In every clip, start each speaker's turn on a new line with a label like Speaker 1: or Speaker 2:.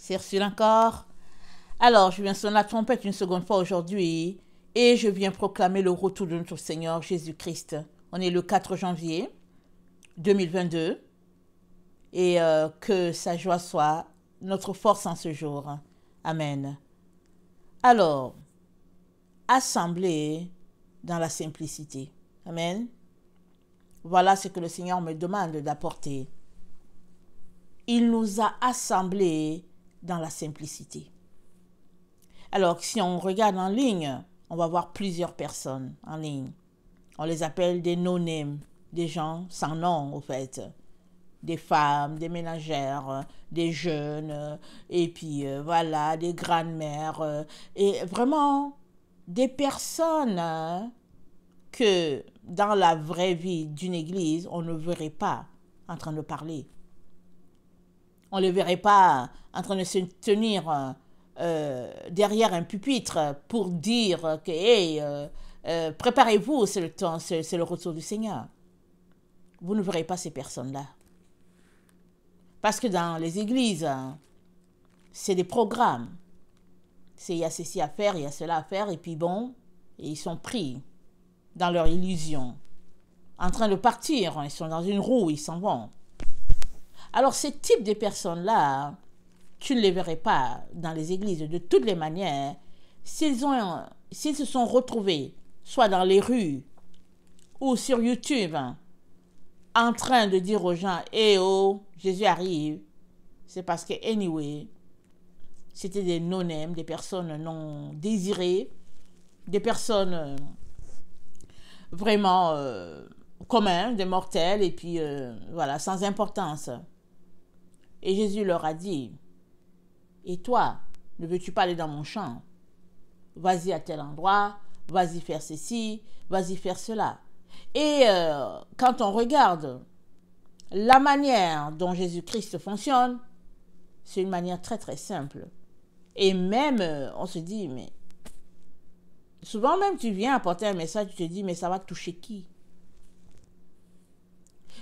Speaker 1: C'est Ursule encore. Alors, je viens sonner la trompette une seconde fois aujourd'hui et je viens proclamer le retour de notre Seigneur Jésus-Christ. On est le 4 janvier 2022 et que sa joie soit notre force en ce jour. Amen. Alors, assemblée dans la simplicité. Amen. Voilà ce que le Seigneur me demande d'apporter. Il nous a assemblés dans la simplicité. Alors, si on regarde en ligne, on va voir plusieurs personnes en ligne. On les appelle des no-names, des gens sans nom, au fait. Des femmes, des ménagères, des jeunes, et puis voilà, des grandes-mères. Et vraiment, des personnes que dans la vraie vie d'une église, on ne verrait pas en train de parler. On ne les verrait pas en train de se tenir derrière un pupitre pour dire que hey, préparez-vous, c'est le temps, c'est le retour du Seigneur. Vous ne verrez pas ces personnes-là. Parce que dans les églises, c'est des programmes. Il y a ceci à faire, il y a cela à faire, et puis bon, et ils sont pris dans leur illusion, en train de partir, ils sont dans une roue, ils s'en vont. Alors, ce type de personnes-là, tu ne les verrais pas dans les églises. De toutes les manières, s'ils se sont retrouvés, soit dans les rues ou sur YouTube, en train de dire aux gens « Eh oh, Jésus arrive », c'est parce que, anyway, c'était des non-names, des personnes non désirées, des personnes vraiment communes, des mortels, et puis voilà, sans importance. Et Jésus leur a dit, et toi, ne veux-tu pas aller dans mon champ? Vas-y à tel endroit, vas-y faire ceci, vas-y faire cela. Et quand on regarde la manière dont Jésus-Christ fonctionne, c'est une manière très très simple. Et même, on se dit, mais souvent même tu viens apporter un message, tu te dis, mais ça va toucher qui?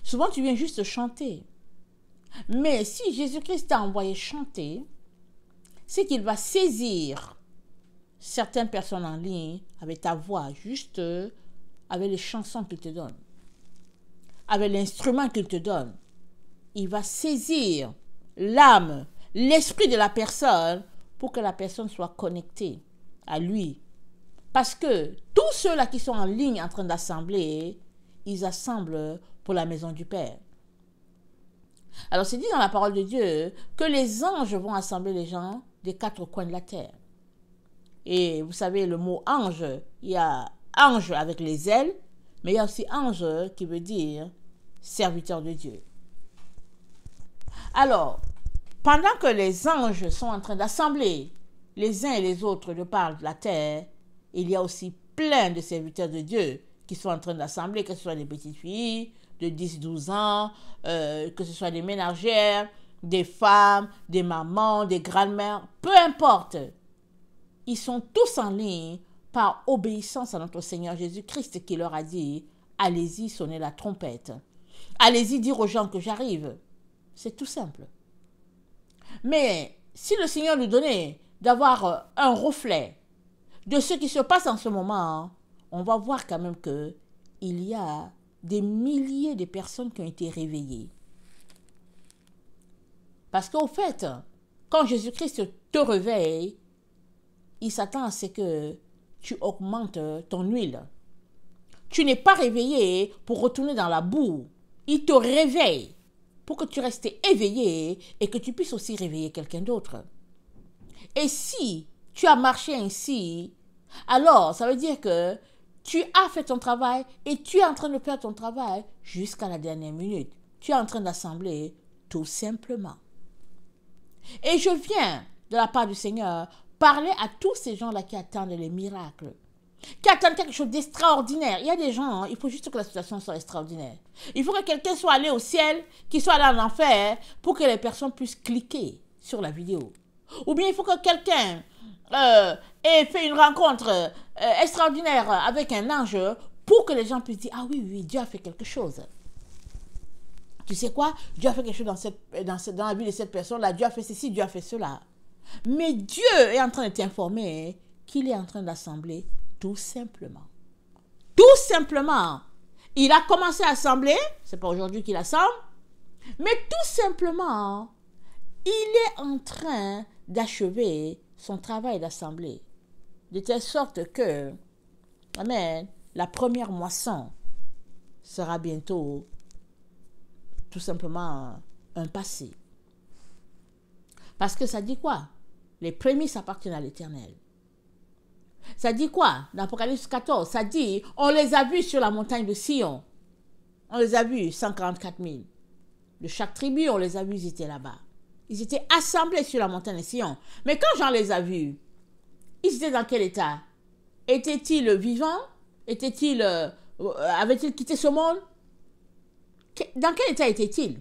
Speaker 1: Souvent tu viens juste chanter. Mais si Jésus-Christ t'a envoyé chanter, c'est qu'il va saisir certaines personnes en ligne avec ta voix, juste avec les chansons qu'il te donne, avec l'instrument qu'il te donne. Il va saisir l'âme, l'esprit de la personne pour que la personne soit connectée à lui. Parce que tous ceux-là qui sont en ligne en train d'assembler, ils assemblent pour la maison du Père. Alors c'est dit dans la parole de Dieu que les anges vont assembler les gens des quatre coins de la terre. Et vous savez, le mot ange, il y a ange avec les ailes, mais il y a aussi ange qui veut dire serviteur de Dieu. Alors, pendant que les anges sont en train d'assembler les uns et les autres de par la terre, il y a aussi plein de serviteurs de Dieu qui sont en train d'assembler, que ce soit des petites filles de 10-12 ans, que ce soit des ménagères, des femmes, des mamans, des grandes-mères, peu importe. Ils sont tous en ligne par obéissance à notre Seigneur Jésus-Christ qui leur a dit « Allez-y, sonnez la trompette. Allez-y dire aux gens que j'arrive. » C'est tout simple. Mais si le Seigneur nous donnait d'avoir un reflet de ce qui se passe en ce moment, on va voir quand même qu'il y a des milliers de personnes qui ont été réveillées. Parce qu'au fait, quand Jésus-Christ te réveille, il s'attend à ce que tu augmentes ton huile. Tu n'es pas réveillé pour retourner dans la boue. Il te réveille pour que tu restes éveillé et que tu puisses aussi réveiller quelqu'un d'autre. Et si tu as marché ainsi, alors ça veut dire que tu as fait ton travail et tu es en train de faire ton travail jusqu'à la dernière minute. Tu es en train d'assembler tout simplement. Et je viens de la part du Seigneur parler à tous ces gens-là qui attendent les miracles, qui attendent quelque chose d'extraordinaire. Il y a des gens, il faut juste que la situation soit extraordinaire. Il faut que quelqu'un soit allé au ciel, qu'il soit allé en enfer, pour que les personnes puissent cliquer sur la vidéo. Ou bien il faut que quelqu'un ait fait une rencontre extraordinaire avec un ange pour que les gens puissent dire « Ah oui, oui, Dieu a fait quelque chose. » Tu sais quoi? Dieu a fait quelque chose dans la vie de cette personne-là. Dieu a fait ceci, Dieu a fait cela. Mais Dieu est en train de t'informer qu'il est en train d'assembler tout simplement. Tout simplement. Il a commencé à assembler, c'est pas aujourd'hui qu'il assemble, mais tout simplement, il est en train d'achever son travail d'assemblée. De telle sorte que, amen, la première moisson sera bientôt tout simplement un passé. Parce que ça dit quoi? Les prémices appartiennent à l'Éternel. Ça dit quoi? Dans Apocalypse 14, ça dit, on les a vus sur la montagne de Sion. On les a vus, 144 000. De chaque tribu, on les a vus, ils étaient là-bas. Ils étaient assemblés sur la montagne de Sion. Mais quand Jean les a vus, ils étaient dans quel état? Étaient-ils vivants? Avaient-ils quitté ce monde? Dans quel état étaient-ils?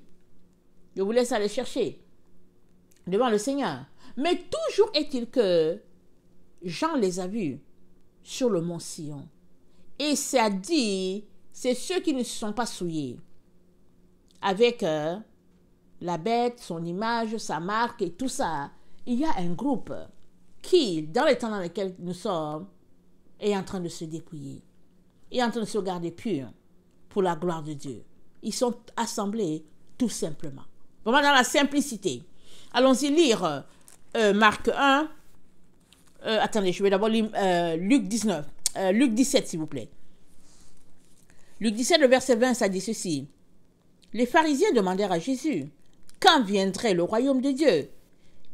Speaker 1: Je vous laisse aller chercher devant le Seigneur. Mais toujours est-il que Jean les a vus sur le mont Sion. Et ça dit, c'est ceux qui ne se sont pas souillés. Avec la bête, son image, sa marque et tout ça. Il y a un groupe qui, dans les temps dans lesquels nous sommes, est en train de se dépouiller. Est en train de se garder pur pour la gloire de Dieu. Ils sont assemblés tout simplement. Vraiment dans la simplicité. Allons-y lire Marc 1. Attendez, je vais d'abord lire Luc 19. Luc 17, s'il vous plaît. Luc 17, le verset 20, ça dit ceci. Les pharisiens demandèrent à Jésus, quand viendrait le royaume de Dieu?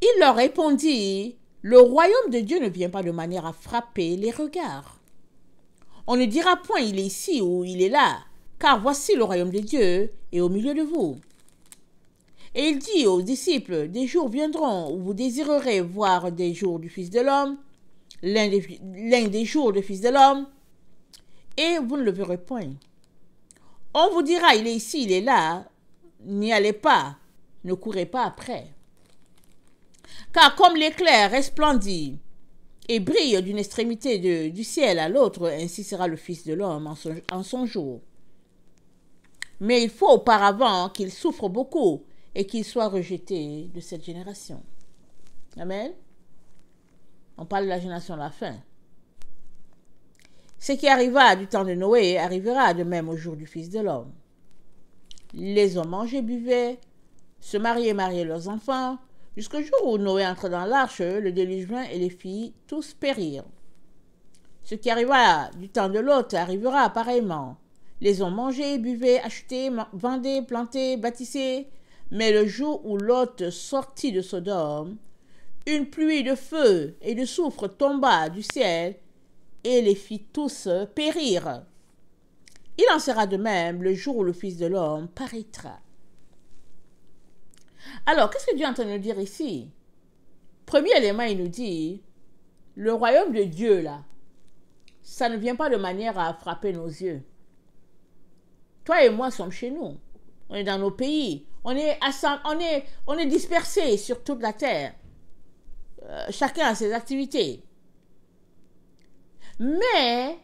Speaker 1: Il leur répondit, le royaume de Dieu ne vient pas de manière à frapper les regards. On ne dira point il est ici ou il est là, car voici le royaume de Dieu est au milieu de vous. Et il dit aux disciples, des jours viendront où vous désirerez voir des jours du Fils de l'homme, l'un des jours du Fils de l'homme, et vous ne le verrez point. On vous dira, il est ici, il est là, n'y allez pas, ne courez pas après. Car comme l'éclair resplendit et brille d'une extrémité du ciel à l'autre, ainsi sera le Fils de l'homme en son jour. Mais il faut auparavant qu'il souffre beaucoup et qu'il soit rejeté de cette génération. Amen. On parle de la génération de la fin. Ce qui arriva du temps de Noé arrivera de même au jour du Fils de l'homme. Les hommes mangeaient, buvaient, se mariaient, mariaient leurs enfants, jusqu'au jour où Noé entra dans l'arche, le déluge vint et les filles tous périrent. Ce qui arriva du temps de Lot arrivera pareillement. Les hommes mangeaient, buvaient, achetaient, vendaient, plantaient, bâtissaient. Mais le jour où Lot sortit de Sodome, une pluie de feu et de soufre tomba du ciel et les fit tous périr. Il en sera de même le jour où le Fils de l'homme paraîtra. Alors, qu'est-ce que Dieu est en train de nous dire ici? Premier élément, il nous dit, le royaume de Dieu, là, ça ne vient pas de manière à frapper nos yeux. Toi et moi sommes chez nous. On est dans nos pays. On est dispersés sur toute la terre. Chacun a ses activités. Mais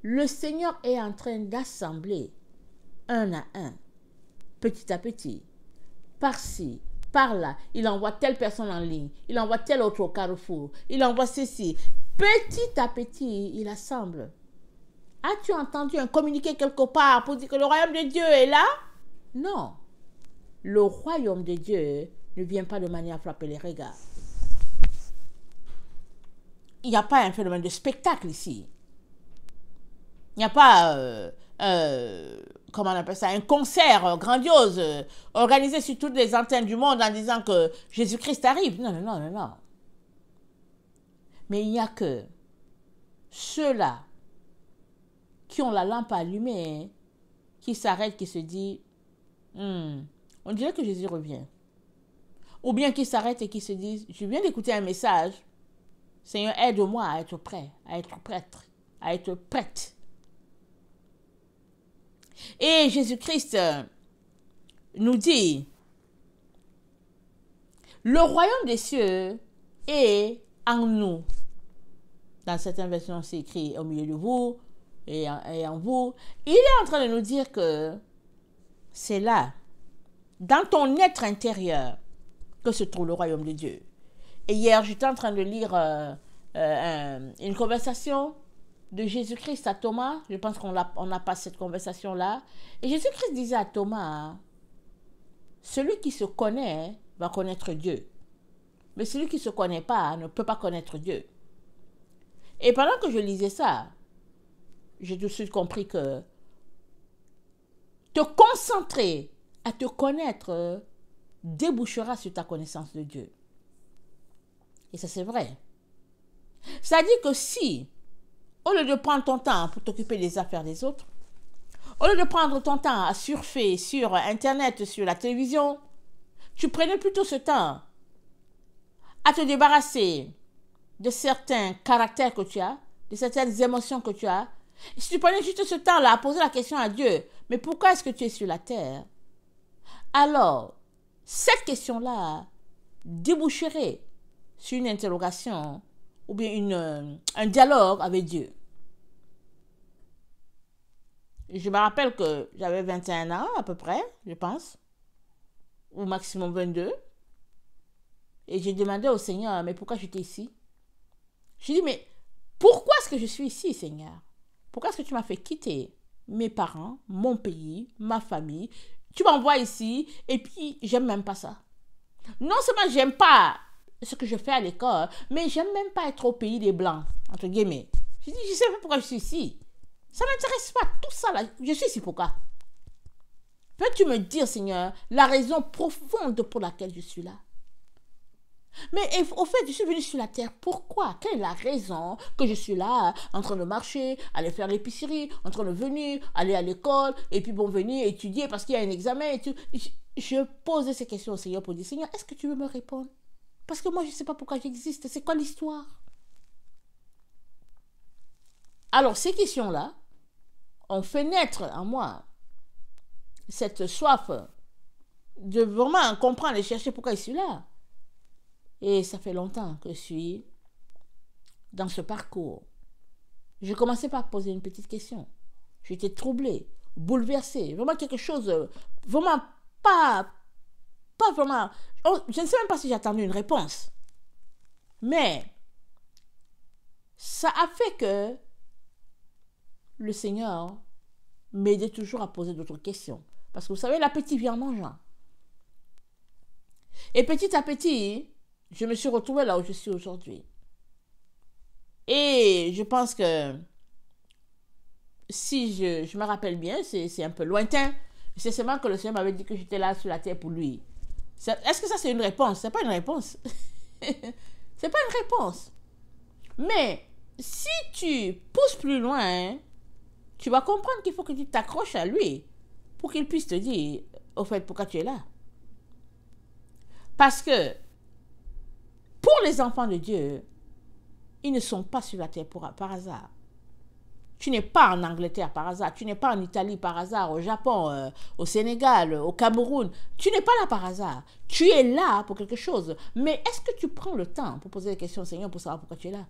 Speaker 1: le Seigneur est en train d'assembler un à un, petit à petit, par-ci, par-là. Il envoie telle personne en ligne, il envoie tel autre au carrefour, il envoie ceci. Petit à petit, il assemble. As-tu entendu un communiqué quelque part pour dire que le royaume de Dieu est là? Non. Le royaume de Dieu ne vient pas de manière à frapper les regards. Il n'y a pas un phénomène de spectacle ici. Il n'y a pas, comment on appelle ça, un concert grandiose organisé sur toutes les antennes du monde en disant que Jésus-Christ arrive. Non, non, non, non, non. Mais il n'y a que ceux-là qui ont la lampe allumée, qui s'arrêtent, qui se disent, on dirait que Jésus revient. Ou bien qui s'arrêtent et qui se disent, je viens d'écouter un message, Seigneur, aide-moi à être prêt, à être prêtre, à être prête. Et Jésus-Christ nous dit, le royaume des cieux est en nous. Dans certaines versions, c'est écrit au milieu de vous et en vous. Il est en train de nous dire que c'est là, dans ton être intérieur, que se trouve le royaume de Dieu. Et hier, j'étais en train de lire une conversation de Jésus-Christ à Thomas. Je pense qu'on n'a pas cette conversation-là. Et Jésus-Christ disait à Thomas, celui qui se connaît va connaître Dieu. Mais celui qui ne se connaît pas ne peut pas connaître Dieu. Et pendant que je lisais ça, j'ai tout de suite compris que te concentrer à te connaître débouchera sur ta connaissance de Dieu. Et ça, c'est vrai. C'est-à-dire que si, au lieu de prendre ton temps pour t'occuper des affaires des autres, au lieu de prendre ton temps à surfer sur Internet, sur la télévision, tu prenais plutôt ce temps à te débarrasser de certains caractères que tu as, de certaines émotions que tu as. Et si tu prenais juste ce temps-là à poser la question à Dieu, mais pourquoi est-ce que tu es sur la terre? Alors, cette question-là déboucherait sur une interrogation ou bien un dialogue avec Dieu. Je me rappelle que j'avais 21 ans à peu près, je pense, ou maximum 22. Et j'ai demandé au Seigneur, mais pourquoi j'étais ici? Je lui ai dit, mais pourquoi est-ce que je suis ici, Seigneur? Pourquoi est-ce que tu m'as fait quitter mes parents, mon pays, ma famille? Tu m'envoies ici et puis j'aime même pas ça. Non seulement j'aime pas ce que je fais à l'école, mais j'aime même pas être au pays des Blancs, entre guillemets. Je dis, je sais pas pourquoi je suis ici. Ça ne m'intéresse pas, tout ça là. Je suis ici pourquoi? Peux-tu me dire, Seigneur, la raison profonde pour laquelle je suis là? Mais au fait, je suis venue sur la terre. Pourquoi? Quelle est la raison que je suis là, en train de marcher, aller faire l'épicerie, en train de venir, aller à l'école, et puis bon, venir étudier parce qu'il y a un examen et tout. Je posais ces questions au Seigneur pour dire, Seigneur, est-ce que tu veux me répondre? Parce que moi, je ne sais pas pourquoi j'existe. C'est quoi l'histoire? Alors, ces questions-là ont fait naître en moi cette soif de vraiment comprendre et chercher pourquoi je suis là. Et ça fait longtemps que je suis dans ce parcours. Je commençais par poser une petite question. J'étais troublée, bouleversée. Vraiment quelque chose, vraiment pas vraiment... Je ne sais même pas si j'attendais une réponse. Mais ça a fait que le Seigneur m'aidait toujours à poser d'autres questions. Parce que vous savez, l'appétit vient en mangeant. Et petit à petit, je me suis retrouvée là où je suis aujourd'hui. Et je pense que si je me rappelle bien, c'est un peu lointain. C'est seulement que le Seigneur m'avait dit que j'étais là sur la terre pour lui. Est-ce que ça c'est une réponse? C'est pas une réponse. C'est pas une réponse. Mais si tu pousses plus loin, tu vas comprendre qu'il faut que tu t'accroches à lui pour qu'il puisse te dire, au fait, pourquoi tu es là. Parce que pour les enfants de Dieu, ils ne sont pas sur la terre par hasard. Tu n'es pas en Angleterre par hasard, tu n'es pas en Italie par hasard, au Japon, au Sénégal, au Cameroun. Tu n'es pas là par hasard. Tu es là pour quelque chose. Mais est-ce que tu prends le temps pour poser des questions au Seigneur pour savoir pourquoi tu es là?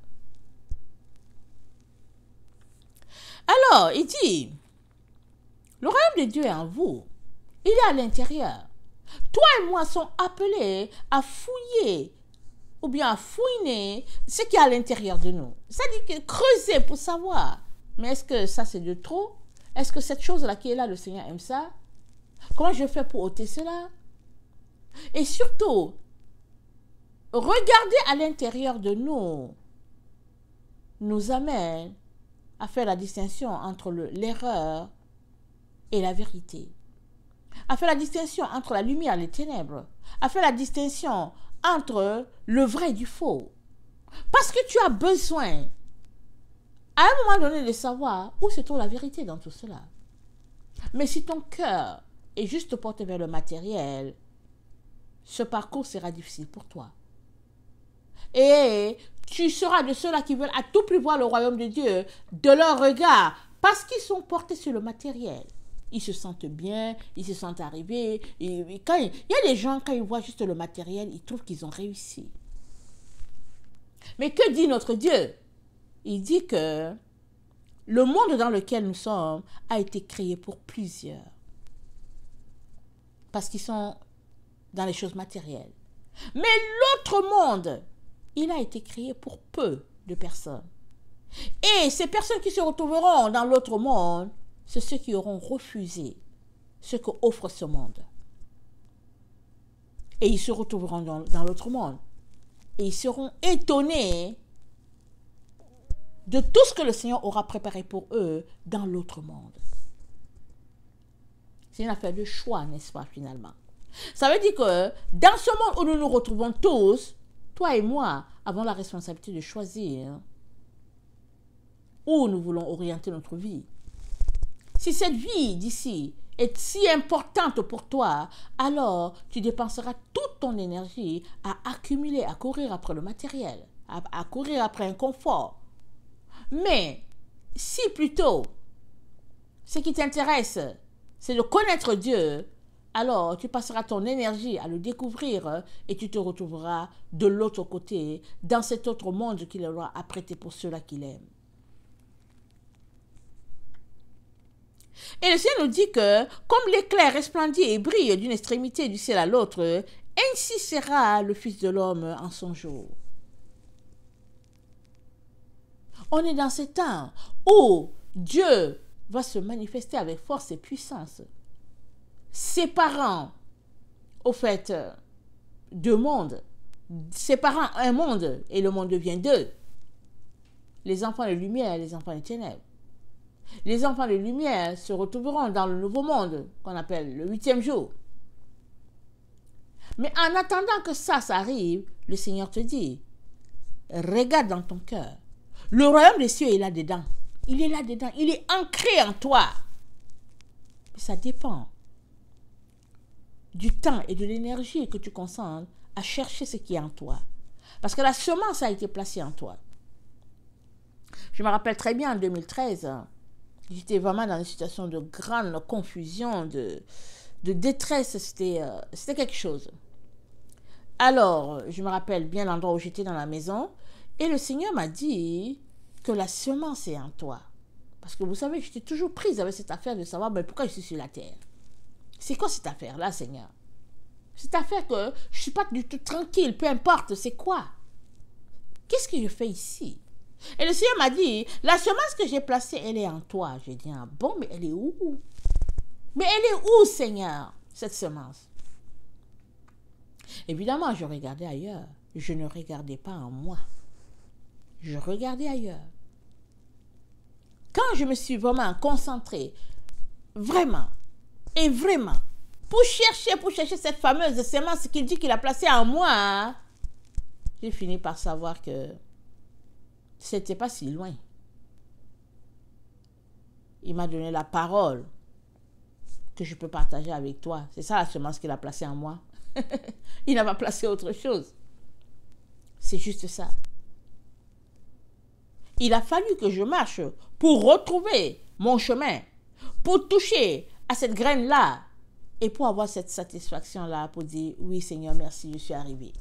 Speaker 1: Alors, il dit, le royaume de Dieu est en vous. Il est à l'intérieur. Toi et moi sommes appelés à fouiller ou bien à fouiner ce qui est à l'intérieur de nous. C'est-à-dire que creuser pour savoir. Mais est-ce que ça c'est de trop? Est-ce que cette chose-là qui est là, le Seigneur aime ça? Comment je fais pour ôter cela? Et surtout, regarder à l'intérieur de nous amène à faire la distinction entre l'erreur et la vérité. À faire la distinction entre la lumière et les ténèbres. À faire la distinction entre le vrai et du faux. Parce que tu as besoin, à un moment donné, de savoir où se trouve la vérité dans tout cela. Mais si ton cœur est juste porté vers le matériel, ce parcours sera difficile pour toi. Et tu seras de ceux-là qui veulent à tout prix voir le royaume de Dieu de leur regard, parce qu'ils sont portés sur le matériel. Ils se sentent bien, ils se sentent arrivés. Il y a des gens, quand ils voient juste le matériel, ils trouvent qu'ils ont réussi. Mais que dit notre Dieu? Il dit que le monde dans lequel nous sommes a été créé pour plusieurs. Parce qu'ils sont dans les choses matérielles. Mais l'autre monde, il a été créé pour peu de personnes. Et ces personnes qui se retrouveront dans l'autre monde, c'est ceux qui auront refusé ce qu'offre ce monde. Et ils se retrouveront dans l'autre monde. Et ils seront étonnés de tout ce que le Seigneur aura préparé pour eux dans l'autre monde. C'est une affaire de choix, n'est-ce pas, finalement? Ça veut dire que dans ce monde où nous nous retrouvons tous, toi et moi avons la responsabilité de choisir où nous voulons orienter notre vie. Si cette vie d'ici est si importante pour toi, alors tu dépenseras toute ton énergie à accumuler, à courir après le matériel, à courir après un confort. Mais si plutôt ce qui t'intéresse, c'est de connaître Dieu, alors tu passeras ton énergie à le découvrir et tu te retrouveras de l'autre côté, dans cet autre monde qu'il aura apprêté pour ceux-là qu'il aime. Et le Seigneur nous dit que, comme l'éclair resplendit et brille d'une extrémité du ciel à l'autre, ainsi sera le Fils de l'homme en son jour. On est dans ce temps où Dieu va se manifester avec force et puissance, séparant, au fait, deux mondes, séparant un monde et le monde devient deux. Les enfants de lumière et les enfants de ténèbres. Les enfants de lumière se retrouveront dans le nouveau monde qu'on appelle le 8e jour. Mais en attendant que ça arrive, le Seigneur te dit, regarde dans ton cœur. Le royaume des cieux est là-dedans. Il est là-dedans. Il est ancré en toi. Mais ça dépend du temps et de l'énergie que tu concentres à chercher ce qui est en toi. Parce que la semence a été placée en toi. Je me rappelle très bien en 2013, j'étais vraiment dans une situation de grande confusion, de détresse. C'était quelque chose. Alors, je me rappelle bien l'endroit où j'étais dans la maison. Et le Seigneur m'a dit que la semence est en toi. Parce que vous savez, j'étais toujours prise avec cette affaire de savoir pourquoi je suis sur la terre. C'est quoi cette affaire-là, Seigneur? Cette affaire que je ne suis pas du tout tranquille, peu importe, c'est quoi? Qu'est-ce que je fais ici? Et le Seigneur m'a dit, la semence que j'ai placée, elle est en toi. J'ai dit, ah bon, mais elle est où? Mais elle est où, Seigneur, cette semence? Évidemment, je regardais ailleurs. Je ne regardais pas en moi. Je regardais ailleurs. Quand je me suis vraiment concentrée, vraiment, et vraiment, pour chercher cette fameuse semence qu'il dit qu'il a placée en moi, j'ai fini par savoir que c'était pas si loin. Il m'a donné la parole que je peux partager avec toi. C'est ça la semence qu'il a placée en moi. Il n'a pas placé autre chose. C'est juste ça. Il a fallu que je marche pour retrouver mon chemin, pour toucher à cette graine-là et pour avoir cette satisfaction-là, pour dire, oui Seigneur, merci, je suis arrivé.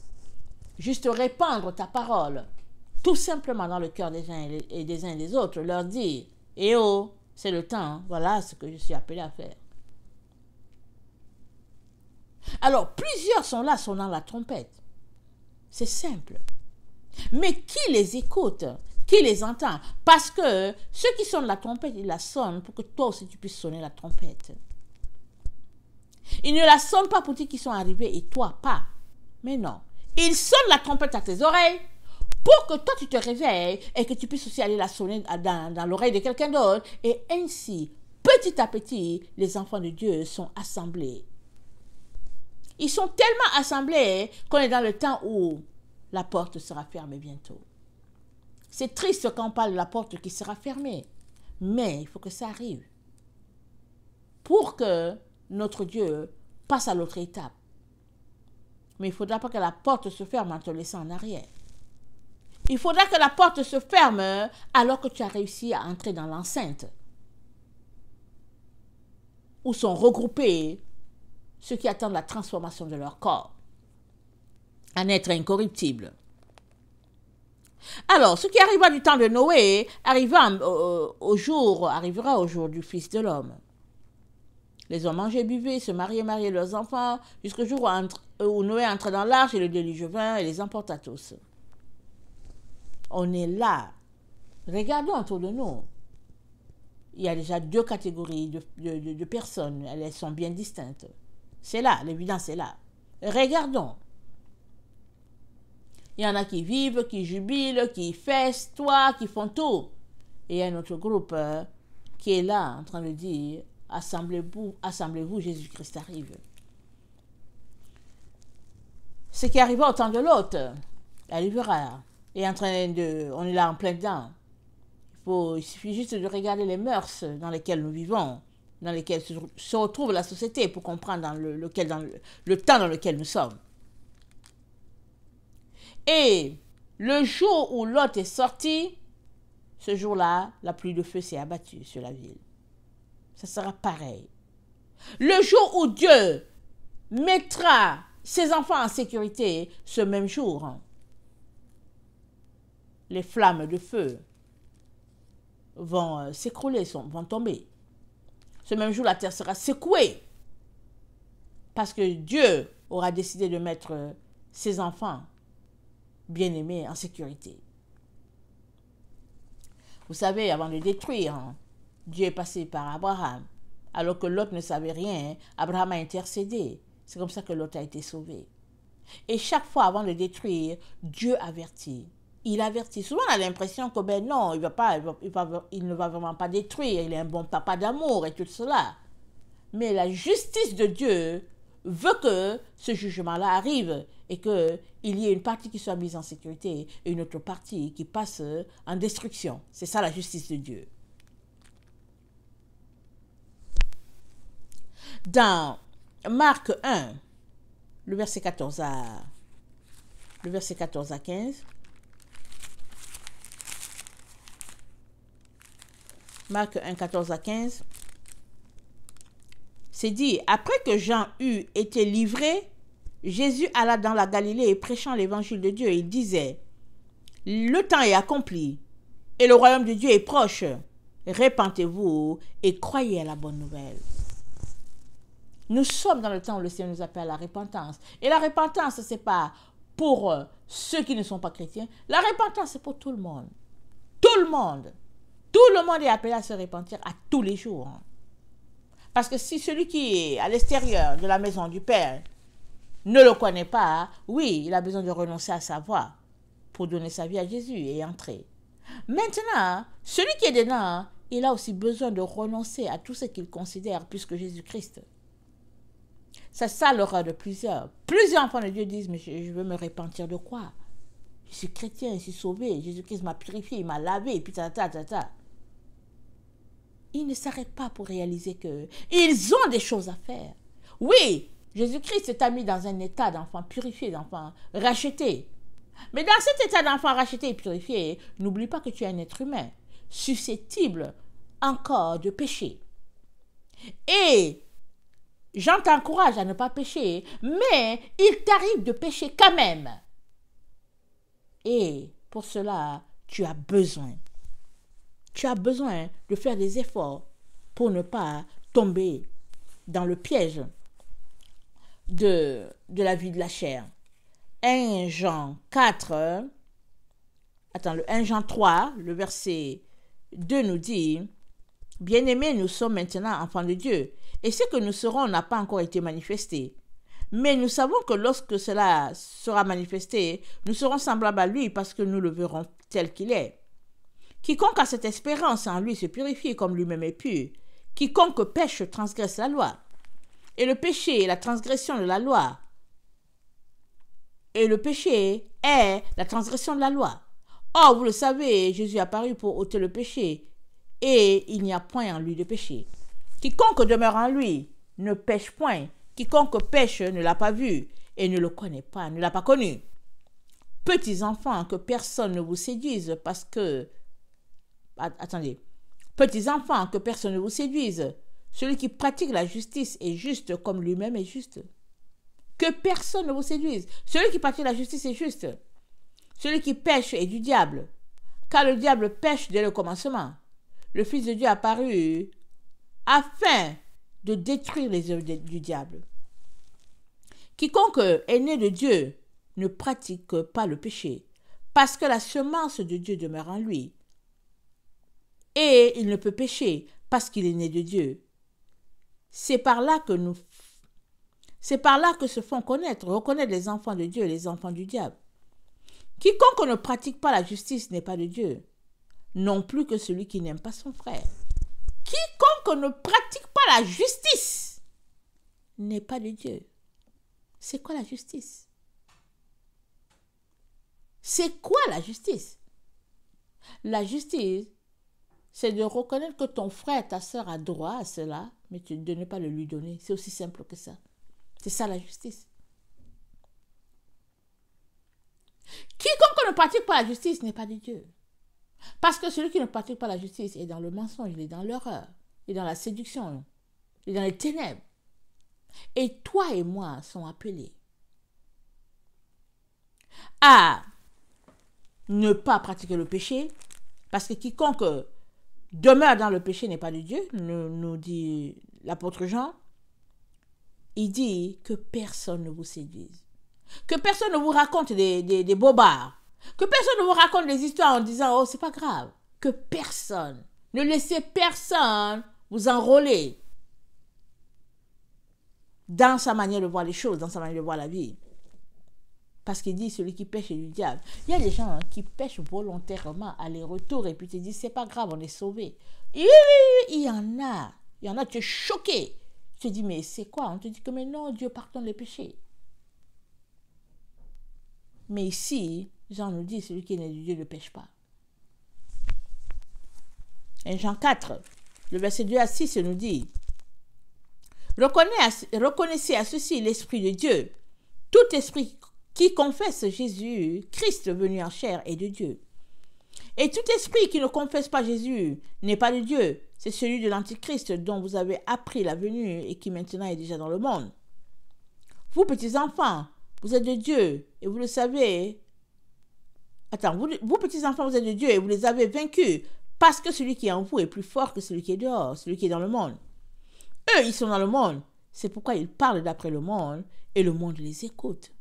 Speaker 1: Juste répandre ta parole, tout simplement dans le cœur des uns et des autres, leur dire, eh oh, c'est le temps, hein, voilà ce que je suis appelé à faire. Alors, plusieurs sont dans la trompette. C'est simple. Mais qui les écoute? Qui les entend? Parce que ceux qui sonnent la trompette, ils la sonnent pour que toi aussi tu puisses sonner la trompette. Ils ne la sonnent pas pour dire qu'ils sont arrivés et toi pas. Mais non. Ils sonnent la trompette à tes oreilles pour que toi tu te réveilles et que tu puisses aussi aller la sonner dans l'oreille de quelqu'un d'autre. Et ainsi, petit à petit, les enfants de Dieu sont assemblés. Ils sont tellement assemblés qu'on est dans le temps où la porte sera fermée bientôt. C'est triste quand on parle de la porte qui sera fermée. Mais il faut que ça arrive. Pour que notre Dieu passe à l'autre étape. Mais il ne faudra pas que la porte se ferme en te laissant en arrière. Il faudra que la porte se ferme alors que tu as réussi à entrer dans l'enceinte. Où sont regroupés ceux qui attendent la transformation de leur corps en être incorruptible. Alors, ce qui arriva du temps de Noé arrivera au jour du Fils de l'homme. Les hommes mangeaient, buvaient, se mariaient leurs enfants, jusqu'au jour où Noé entra dans l'arche et le déluge vint et les emporta tous. On est là. Regardons autour de nous. Il y a déjà deux catégories de personnes. Elles sont bien distinctes. C'est là, l'évidence est là. Regardons. Il y en a qui vivent, qui jubilent, qui festoient, qui font tout. Et il y a un autre groupe qui est là en train de dire « Assemblez-vous, Jésus-Christ arrive ». Ce qui arriva au temps de l'autre arrivera. Et on est là en plein dedans. Il suffit juste de regarder les mœurs dans lesquelles nous vivons, dans lesquelles se retrouve la société pour comprendre dans le temps dans lequel nous sommes. Et le jour où Lot est sorti, ce jour-là, la pluie de feu s'est abattue sur la ville. Ça sera pareil. Le jour où Dieu mettra ses enfants en sécurité, ce même jour, les flammes de feu vont s'écrouler, vont tomber. Ce même jour, la terre sera secouée. Parce que Dieu aura décidé de mettre ses enfants bien-aimés en sécurité. Vous savez, avant de détruire, Dieu est passé par Abraham. Alors que Lot ne savait rien, Abraham a intercédé. C'est comme ça que Lot a été sauvé. Et chaque fois, avant de détruire, Dieu avertit. Il avertit. Souvent, on a l'impression que, ben non, il ne va vraiment pas détruire. Il est un bon papa d'amour et tout cela. Mais la justice de Dieu veut que ce jugement-là arrive et qu'il y ait une partie qui soit mise en sécurité et une autre partie qui passe en destruction. C'est ça la justice de Dieu. Dans Marc 1, le verset 14 à 15, Marc 1, 14 à 15, c'est dit, après que Jean eut été livré, Jésus alla dans la Galilée prêchant l'évangile de Dieu. Il disait, le temps est accompli et le royaume de Dieu est proche. Répentez-vous et croyez à la bonne nouvelle. Nous sommes dans le temps où le Seigneur nous appelle à la repentance. Et la repentance, ce n'est pas pour ceux qui ne sont pas chrétiens. La repentance, c'est pour tout le monde. Tout le monde. Tout le monde est appelé à se repentir à tous les jours. Parce que si celui qui est à l'extérieur de la maison du Père ne le connaît pas, oui, il a besoin de renoncer à sa voie pour donner sa vie à Jésus et entrer. Maintenant, celui qui est dedans, il a aussi besoin de renoncer à tout ce qu'il considère plus que Jésus-Christ. C'est ça l'horreur de plusieurs. Plusieurs enfants de Dieu disent, mais je veux me repentir de quoi? Je suis chrétien, je suis sauvé, Jésus-Christ m'a purifié, il m'a lavé, puis ta. Ils ne s'arrêtent pas pour réaliser qu'ils ont des choses à faire. Oui, Jésus-Christ t'a mis dans un état d'enfant purifié, d'enfant racheté. Mais dans cet état d'enfant racheté et purifié, n'oublie pas que tu es un être humain, susceptible encore de pécher. Et Jean t'encourage à ne pas pécher, mais il t'arrive de pécher quand même. Et pour cela, tu as besoin de faire des efforts pour ne pas tomber dans le piège de la vie de la chair. 1 Jean 3, le verset 2 nous dit, « Bien-aimés, nous sommes maintenant enfants de Dieu, et ce que nous serons n'a pas encore été manifesté. Mais nous savons que lorsque cela sera manifesté, nous serons semblables à lui parce que nous le verrons tel qu'il est. Quiconque a cette espérance en lui se purifie comme lui-même est pur. Quiconque pêche transgresse la loi. Et le péché est la transgression de la loi. Et le péché est la transgression de la loi. Or, vous le savez, Jésus est apparu pour ôter le péché, et il n'y a point en lui de péché. Quiconque demeure en lui ne pêche point. Quiconque pêche ne l'a pas vu et ne le connaît pas, ne l'a pas connu. Petits enfants, que personne ne vous séduise parce que... Petits enfants, que personne ne vous séduise. Celui qui pratique la justice est juste comme lui-même est juste. Que personne ne vous séduise. Celui qui pratique la justice est juste. Celui qui pêche est du diable. Car le diable pêche dès le commencement. Le Fils de Dieu est apparu afin de détruire les œuvres du diable. Quiconque est né de Dieu ne pratique pas le péché, parce que la semence de Dieu demeure en lui. Et il ne peut pécher parce qu'il est né de Dieu. C'est par là que se font reconnaître les enfants de Dieu et les enfants du diable. Quiconque ne pratique pas la justice n'est pas de Dieu, non plus que celui qui n'aime pas son frère. Quiconque ne pratique pas la justice n'est pas de Dieu. C'est quoi la justice? C'est quoi la justice? La justice, c'est de reconnaître que ton frère, ta soeur a droit à cela, mais de ne pas le lui donner. C'est aussi simple que ça. C'est ça la justice. Quiconque ne pratique pas la justice n'est pas de Dieu. Parce que celui qui ne pratique pas la justice est dans le mensonge, il est dans l'horreur, il est dans la séduction, il est dans les ténèbres. Et toi et moi sommes appelés à ne pas pratiquer le péché, parce que quiconque demeure dans le péché n'est pas de Dieu, nous dit l'apôtre Jean. Il dit que personne ne vous séduise, que personne ne vous raconte des bobards, que personne ne vous raconte des histoires en disant « Oh, c'est pas grave », que personne, ne laissez personne vous enrôler dans sa manière de voir les choses, dans sa manière de voir la vie. Parce qu'il dit celui qui pêche est du diable. Il y a des gens qui pêchent volontairement aller-retour et puis tu te dis c'est pas grave, on est sauvé. Il y en a, tu es choqué. Tu te dis mais c'est quoi? On te dit que mais non, Dieu pardonne les péchés. Mais ici, Jean nous dit celui qui est né de Dieu ne pêche pas. Et Jean 4, le verset 2 à 6 nous dit reconnaissez à ceci l'Esprit de Dieu. Tout esprit qui confesse Jésus, Christ venu en chair, est de Dieu. Et tout esprit qui ne confesse pas Jésus n'est pas de Dieu. C'est celui de l'Antichrist dont vous avez appris la venue et qui maintenant est déjà dans le monde. Vous, petits enfants, vous êtes de Dieu et vous le savez. Vous petits enfants, vous êtes de Dieu et vous les avez vaincus parce que celui qui est en vous est plus fort que celui qui est dehors, celui qui est dans le monde. Eux, ils sont dans le monde. C'est pourquoi ils parlent d'après le monde et le monde les écoute.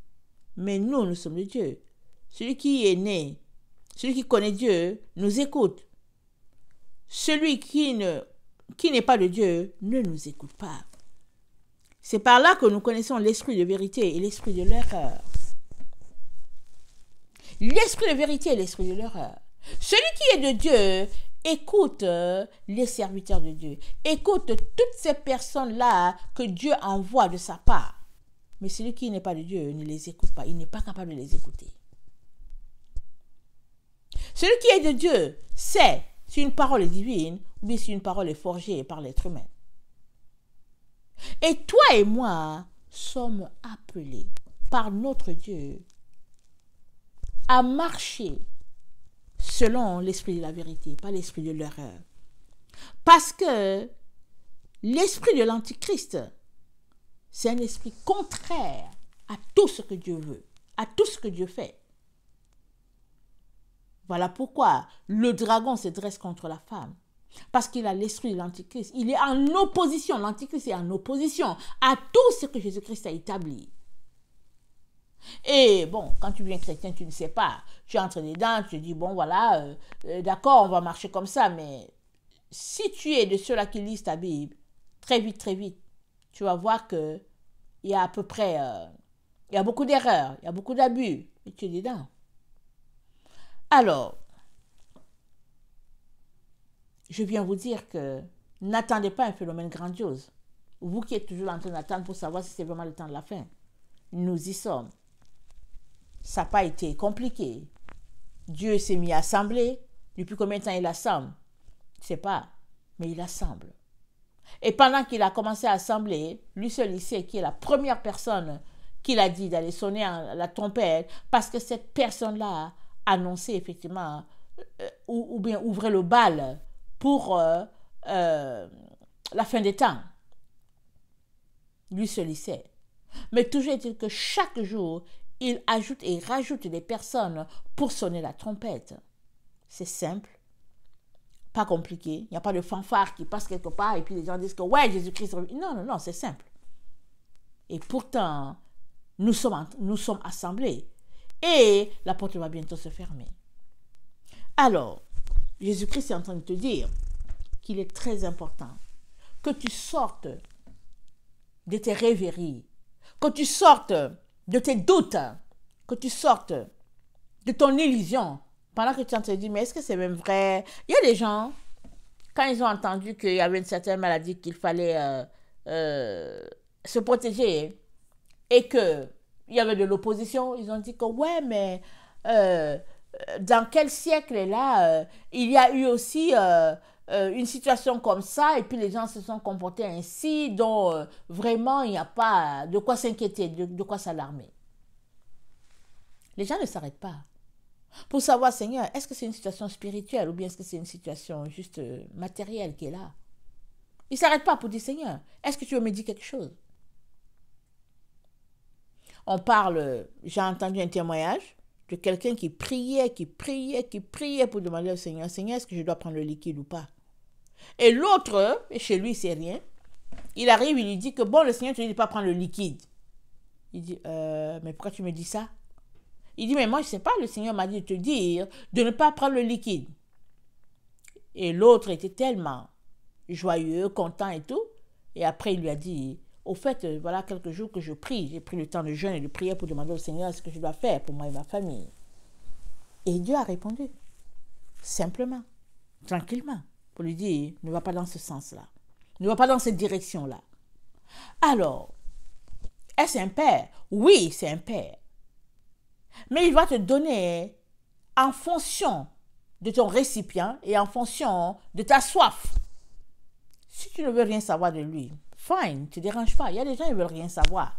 Speaker 1: Mais nous sommes de Dieu. Celui qui est né, celui qui connaît Dieu, nous écoute. Celui qui n'est pas de Dieu ne nous écoute pas. C'est par là que nous connaissons l'esprit de vérité et l'esprit de l'erreur. L'esprit de vérité et l'esprit de l'erreur. Celui qui est de Dieu écoute les serviteurs de Dieu. Écoute toutes ces personnes-là que Dieu envoie de sa part. Mais celui qui n'est pas de Dieu ne les écoute pas. Il n'est pas capable de les écouter. Celui qui est de Dieu sait si une parole est divine ou bien si une parole est forgée par l'être humain. Et toi et moi sommes appelés par notre Dieu à marcher selon l'esprit de la vérité, pas l'esprit de l'erreur. Parce que l'esprit de l'Antichrist, c'est un esprit contraire à tout ce que Dieu veut, à tout ce que Dieu fait. Voilà pourquoi le dragon se dresse contre la femme. Parce qu'il a l'esprit de l'Antichrist. Il est en opposition, l'Antichrist est en opposition à tout ce que Jésus-Christ a établi. Et bon, quand tu viens chrétien, tu ne sais pas. Tu entres dedans, tu te dis, bon voilà, d'accord, on va marcher comme ça. Mais si tu es de ceux-là qui lisent ta Bible, très vite, tu vas voir qu'il y a à peu près, il y a beaucoup d'erreurs, il y a beaucoup d'abus. Et tu es dedans. Alors, je viens vous dire que n'attendez pas un phénomène grandiose. Vous qui êtes toujours en train d'attendre pour savoir si c'est vraiment le temps de la fin. Nous y sommes. Ça n'a pas été compliqué. Dieu s'est mis à assembler. Depuis combien de temps il assemble? Je ne sais pas, mais il assemble. Et pendant qu'il a commencé à assembler, lui seul il sait qui est la première personne qu'il a dit d'aller sonner la trompette, parce que cette personne-là annonçait effectivement ou bien ouvrait le bal pour la fin des temps. Lui seul il sait. Mais toujours est-il que chaque jour, il ajoute et rajoute des personnes pour sonner la trompette. C'est simple. pas compliqué. Il n'y a pas de fanfare qui passe quelque part et puis les gens disent que ouais, Jésus-Christ. Non, non, non, c'est simple. Et pourtant, nous sommes assemblés. Et la porte va bientôt se fermer. Alors, Jésus-Christ est en train de te dire qu'il est très important que tu sortes de tes rêveries, que tu sortes de tes doutes, que tu sortes de ton illusion, pendant que tu es en train de dire, mais est-ce que c'est même vrai? Il y a des gens, quand ils ont entendu qu'il y avait une certaine maladie qu'il fallait se protéger et qu'il y avait de l'opposition, ils ont dit que ouais, mais dans quel siècle est là il y a eu aussi une situation comme ça et puis les gens se sont comportés ainsi, donc vraiment il n'y a pas de quoi s'inquiéter, de quoi s'alarmer. Les gens ne s'arrêtent pas pour savoir, Seigneur, est-ce que c'est une situation spirituelle ou bien est-ce que c'est une situation juste matérielle qui est là? Ils ne s'arrêtent pas pour dire, Seigneur, est-ce que tu veux me dire quelque chose? On parle, j'ai entendu un témoignage de quelqu'un qui priait pour demander au Seigneur, Seigneur, est-ce que je dois prendre le liquide ou pas? Et l'autre, chez lui, c'est rien. Il arrive, il lui dit que bon, le Seigneur te dit de ne pas prendre le liquide. Il dit, mais pourquoi tu me dis ça? Il dit, mais moi, je ne sais pas, le Seigneur m'a dit de te dire de ne pas prendre le liquide. Et l'autre était tellement joyeux, content et tout. Et après, il lui a dit, au fait, voilà quelques jours que je prie. J'ai pris le temps de jeûner et de prier pour demander au Seigneur ce que je dois faire pour moi et ma famille. Et Dieu a répondu, simplement, tranquillement, pour lui dire, ne va pas dans ce sens-là. Ne va pas dans cette direction-là. Alors, est-ce un père? Oui, c'est un père. Mais il va te donner en fonction de ton récipient et en fonction de ta soif. Si tu ne veux rien savoir de lui, fine, ne te dérange pas. Il y a des gens qui ne veulent rien savoir.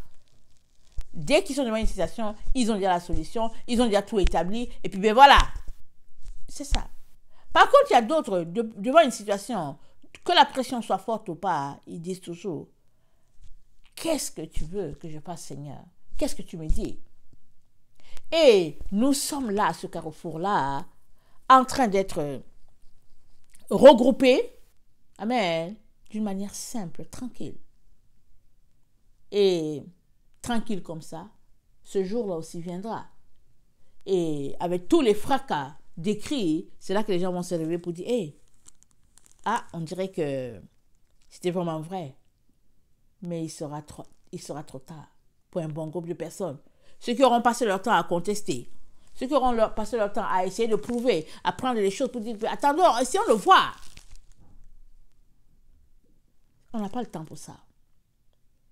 Speaker 1: Dès qu'ils sont devant une situation, ils ont déjà la solution, ils ont déjà tout établi, et puis ben voilà. C'est ça. Par contre, il y a d'autres, devant une situation, que la pression soit forte ou pas, ils disent toujours, qu'est-ce que tu veux que je fasse, Seigneur? Qu'est-ce que tu me dis? Et nous sommes là, à ce carrefour-là, en train d'être regroupés, amen, d'une manière simple, tranquille. Et tranquille comme ça, ce jour-là aussi viendra. Et avec tous les fracas décrits, c'est là que les gens vont se réveiller pour dire, hey, on dirait que c'était vraiment vrai. Mais il sera trop tard pour un bon groupe de personnes. Ceux qui auront passé leur temps à contester, ceux qui auront passé leur temps à essayer de prouver, à prendre les choses pour dire, attendons, essayons de voir. On n'a pas le temps pour ça.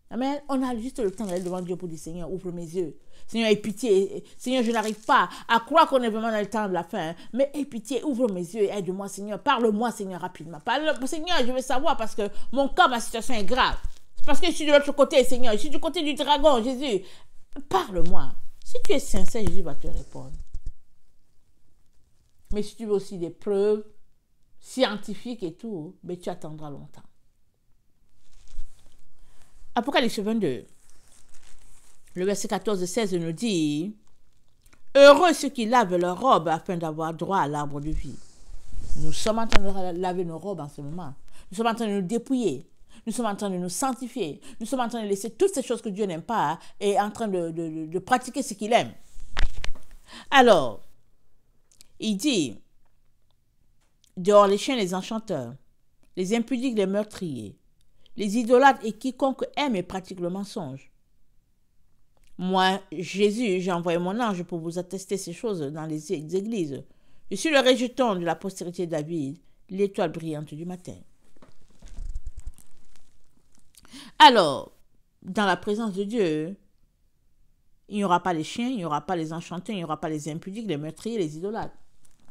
Speaker 1: Amen. On a juste le temps d'aller devant Dieu pour dire, Seigneur, ouvre mes yeux. Seigneur, aie pitié. Seigneur, je n'arrive pas à croire qu'on est vraiment dans le temps de la fin. Mais aie pitié, ouvre mes yeux, aide-moi, Seigneur. Parle-moi, Seigneur, rapidement. Seigneur, je veux savoir parce que mon cas, ma situation est grave. C'est parce que je suis de l'autre côté, Seigneur. Je suis du côté du dragon, Jésus. Parle-moi. Si tu es sincère, Jésus va te répondre. Mais si tu veux aussi des preuves scientifiques et tout, mais tu attendras longtemps. Apocalypse 22, le verset 14-16 nous dit, « Heureux ceux qui lavent leurs robes afin d'avoir droit à l'arbre de vie. » Nous sommes en train de laver nos robes en ce moment. Nous sommes en train de nous dépouiller. Nous sommes en train de nous sanctifier. Nous sommes en train de laisser toutes ces choses que Dieu n'aime pas et en train de pratiquer ce qu'il aime. Alors, il dit, « Dehors les chiens, les enchanteurs, les impudiques, les meurtriers, les idolâtres et quiconque aime et pratique le mensonge. Moi, Jésus, j'ai envoyé mon ange pour vous attester ces choses dans les églises. Je suis le rejeton de la postérité de David, l'étoile brillante du matin. » Alors, dans la présence de Dieu, il n'y aura pas les chiens, il n'y aura pas les enchanteurs, il n'y aura pas les impudiques, les meurtriers, les idolâtres.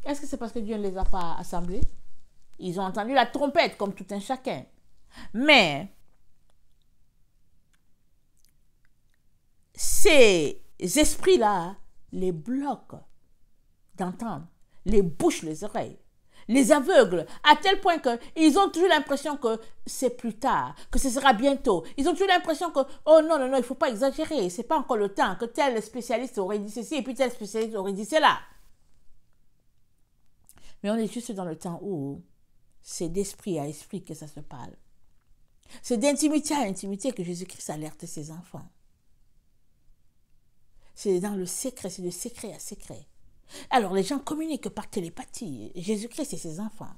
Speaker 1: Est-ce que c'est parce que Dieu ne les a pas assemblés? Ils ont entendu la trompette comme tout un chacun. Mais ces esprits-là les bloquent d'entendre, les bouchent les oreilles, les aveugles, à tel point qu'ils ont toujours l'impression que c'est plus tard, que ce sera bientôt. Ils ont toujours l'impression que, oh non, il ne faut pas exagérer, c'est pas encore le temps, que tel spécialiste aurait dit ceci et puis tel spécialiste aurait dit cela. Mais on est juste dans le temps où c'est d'esprit à esprit que ça se parle. C'est d'intimité à intimité que Jésus-Christ alerte ses enfants. C'est dans le secret, c'est de secret à secret. Alors les gens communiquent par télépathie. Jésus-Christ et ses enfants.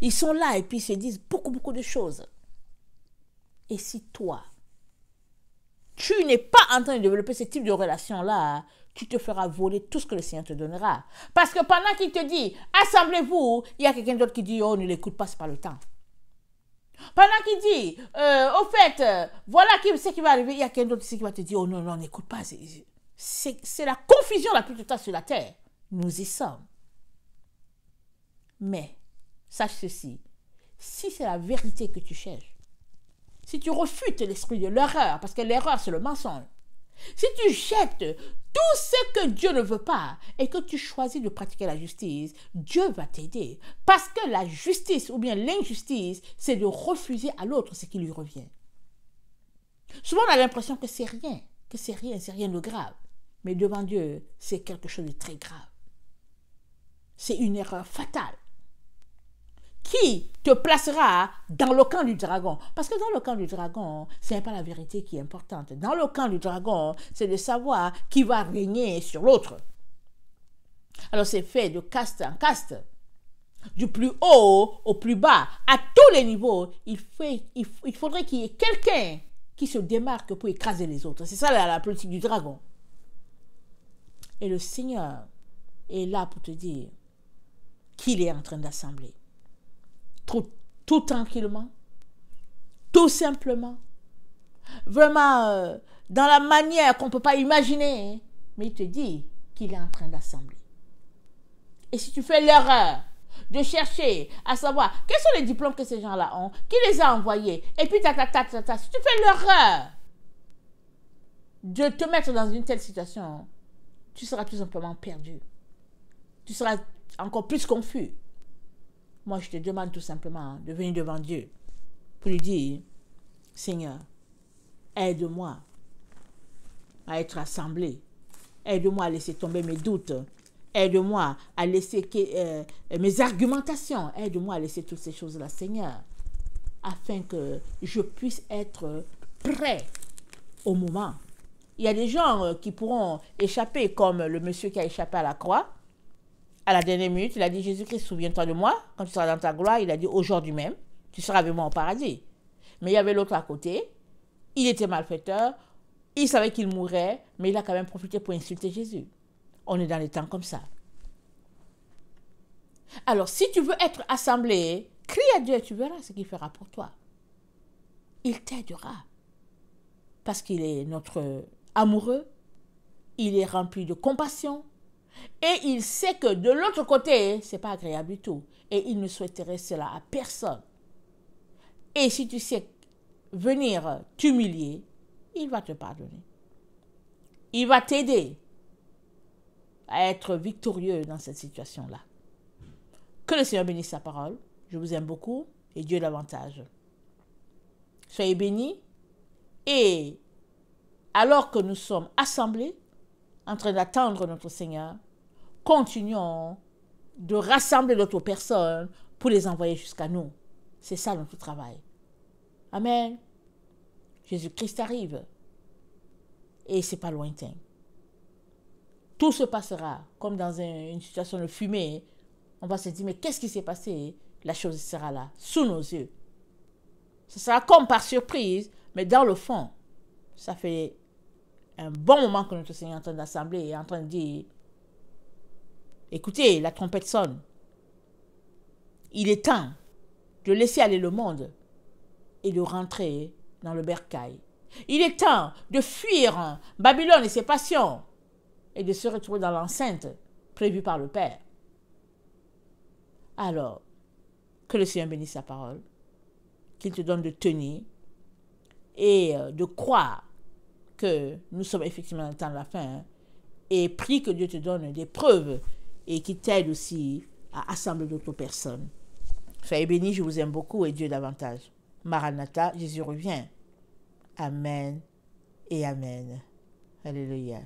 Speaker 1: Ils sont là et puis ils se disent beaucoup de choses. Et si toi, tu n'es pas en train de développer ce type de relation-là, tu te feras voler tout ce que le Seigneur te donnera. Parce que pendant qu'il te dit, assemblez-vous, il y a quelqu'un d'autre qui dit, oh, ne l'écoute pas, c'est pas le temps. Pendant qu'il dit, au fait, voilà ce qui va arriver, il y a quelqu'un d'autre ici qui va te dire, oh non, n'écoute pas. C'est la confusion la plus totale sur la terre. Nous y sommes. Mais, sache ceci, si c'est la vérité que tu cherches, si tu refutes l'esprit de l'erreur, parce que l'erreur c'est le mensonge, si tu jettes tout ce que Dieu ne veut pas et que tu choisis de pratiquer la justice, Dieu va t'aider. Parce que la justice ou bien l'injustice, c'est de refuser à l'autre ce qui lui revient. Souvent on a l'impression que c'est rien de grave. Mais devant Dieu, c'est quelque chose de très grave. C'est une erreur fatale qui te placera dans le camp du dragon. Parce que dans le camp du dragon, ce n'est pas la vérité qui est importante. Dans le camp du dragon, c'est de savoir qui va régner sur l'autre. Alors c'est fait de caste en caste, du plus haut au plus bas, à tous les niveaux. Il faudrait qu'il y ait quelqu'un qui se démarque pour écraser les autres. C'est ça la politique du dragon. Et le Seigneur est là pour te dire qu'il est en train d'assembler. Tout tranquillement, tout simplement, vraiment dans la manière qu'on ne peut pas imaginer, mais il te dit qu'il est en train d'assembler. Et si tu fais l'erreur de chercher à savoir quels sont les diplômes que ces gens-là ont, qui les a envoyés, et puis si tu fais l'erreur de te mettre dans une telle situation, tu seras tout simplement perdu. Tu seras encore plus confus. Moi, je te demande tout simplement de venir devant Dieu pour lui dire, Seigneur, aide-moi à être assemblé. Aide-moi à laisser tomber mes doutes. Aide-moi à laisser mes argumentations. Aide-moi à laisser toutes ces choses-là, Seigneur, afin que je puisse être prêt au moment. Il y a des gens qui pourront échapper, comme le monsieur qui a échappé à la croix. À la dernière minute, il a dit, Jésus-Christ, souviens-toi de moi. Quand tu seras dans ta gloire, il a dit, aujourd'hui même, tu seras avec moi au paradis. Mais il y avait l'autre à côté. Il était malfaiteur. Il savait qu'il mourrait, mais il a quand même profité pour insulter Jésus. On est dans les temps comme ça. Alors, si tu veux être assemblé, crie à Dieu et tu verras ce qu'il fera pour toi. Il t'aidera. Parce qu'il est notre amoureux. Il est rempli de compassion. Et il sait que de l'autre côté, ce n'est pas agréable du tout. Et il ne souhaiterait cela à personne. Et si tu sais venir t'humilier, il va te pardonner. Il va t'aider à être victorieux dans cette situation-là. Que le Seigneur bénisse sa parole. Je vous aime beaucoup et Dieu davantage. Soyez bénis. Et alors que nous sommes assemblés, en train d'attendre notre Seigneur, continuons de rassembler d'autres personnes pour les envoyer jusqu'à nous. C'est ça notre travail. Amen. Jésus-Christ arrive et c'est pas lointain. Tout se passera comme dans une situation de fumée. On va se dire, mais qu'est-ce qui s'est passé? La chose sera là, sous nos yeux. Ce sera comme par surprise, mais dans le fond, ça fait un bon moment que notre Seigneur est en train d'assembler et est en train de dire, écoutez, la trompette sonne. Il est temps de laisser aller le monde et de rentrer dans le bercail. Il est temps de fuir Babylone et ses passions et de se retrouver dans l'enceinte prévue par le Père. Alors, que le Seigneur bénisse sa parole, qu'il te donne de tenir et de croire que nous sommes effectivement dans le temps de la fin, et prie que Dieu te donne des preuves et qu'il t'aide aussi à assembler d'autres personnes. Soyez bénis, je vous aime beaucoup et Dieu davantage. Maranatha, Jésus revient. Amen et Amen. Alléluia.